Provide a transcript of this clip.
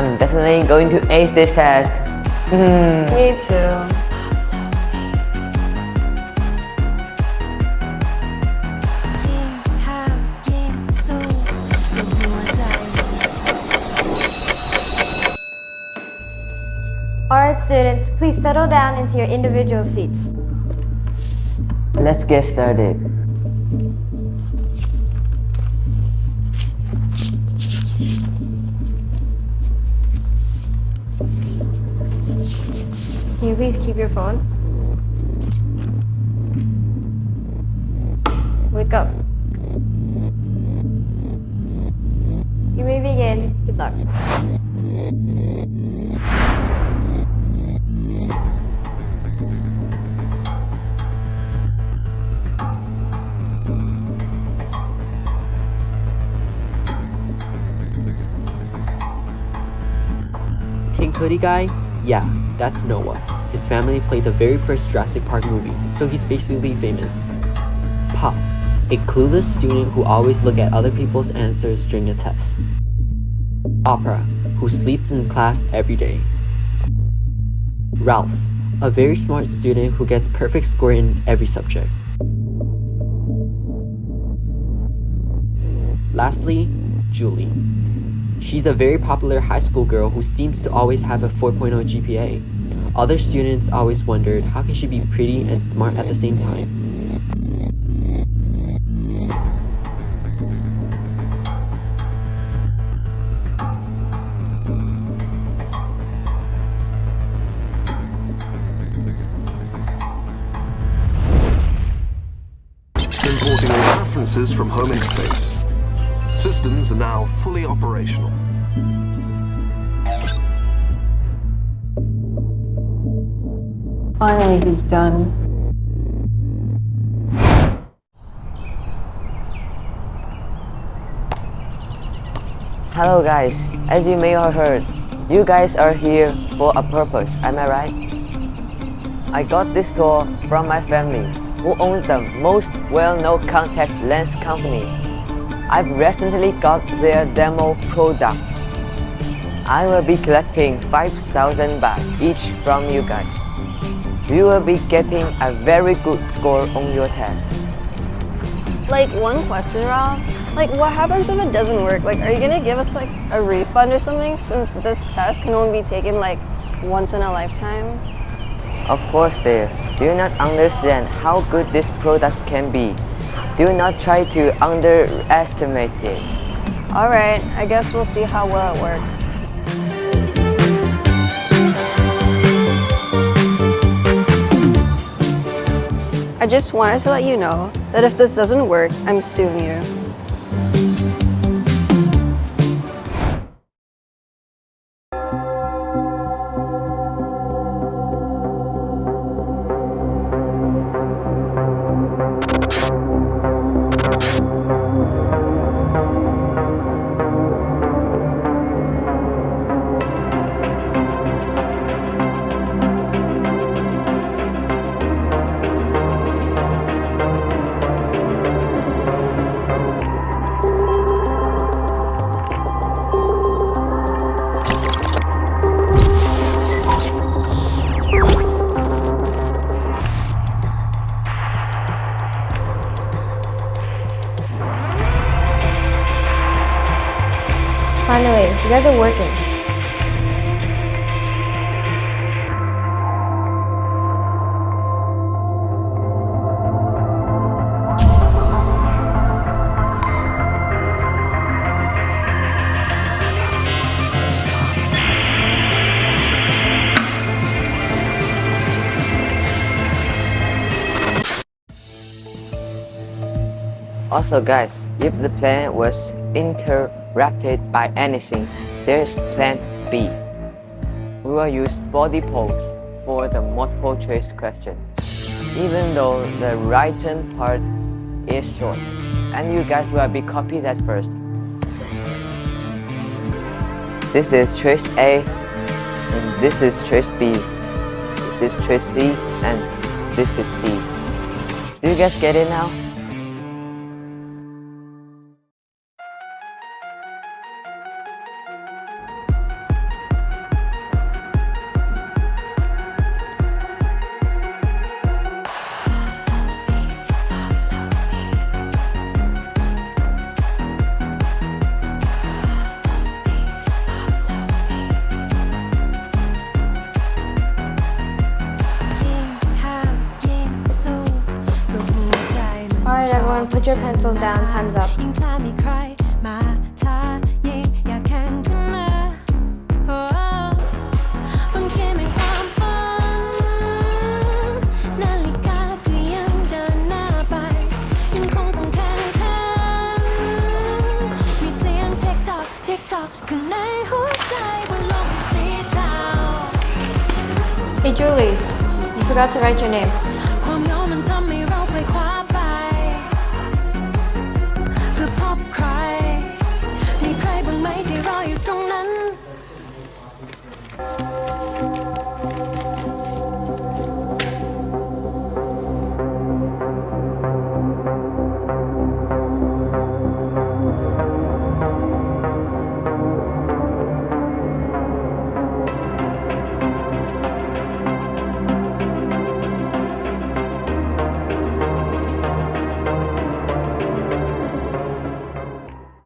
I'm definitely going to ace this test. Me too. Alright students, please settle down into your individual seats. Let's get started. Can you please keep your phone? Wake up. You may begin. Good luck. King Hoodie guy? Yeah, that's Noah. His family played the very first Jurassic Park movie, so he's basically famous. Pop, a clueless student who always looks at other people's answers during a test. Opera, who sleeps in class every day. Ralph, a very smart student who gets perfect score in every subject. Lastly, Julie. She's a very popular high school girl who seems to always have a 4.0 GPA. Other students always wondered how can she be pretty and smart at the same time. Importing all references from home interface. Systems are now fully operational. Finally, he's done. Hello guys, as you may have heard, you guys are here for a purpose, am I right? I got this tour from my family, who owns the most well-known contact lens company. I've recently got their demo product. I will be collecting 5,000 baht each from you guys. You will be getting a very good score on your test. Like, one question, Ralph. Like, what happens if it doesn't work? Like, are you gonna give us like a refund or something, since this test can only be taken like once in a lifetime? Of course dear, do you not understand how good this product can be? Do not try to underestimate it. Alright, I guess we'll see how well it works. I just wanted to let you know that if this doesn't work, I'm suing you. Finally, you guys are working. Also guys, if the plan was interrupted by anything, there's plan B. We will use body pose for the multiple choice question, even though the written part is short, and you guys will be copied at first. This is choice A, and this is choice B, this is choice C, and this is D. Do you guys get it now? Put your pencils down. Time's up. ยิ่งถ้ามีใครมาท้ายิ่งอยากแข่งขึ้นมาบนเกมแห่งความฝันนาฬิกาก็ยังเดินหน้าไปยังคงต้องแข่งขันมีเสียงทิกทอกทิกทอกข้างในหัวใจบนโลกสีเทา Hey Julie, you forgot to write your name.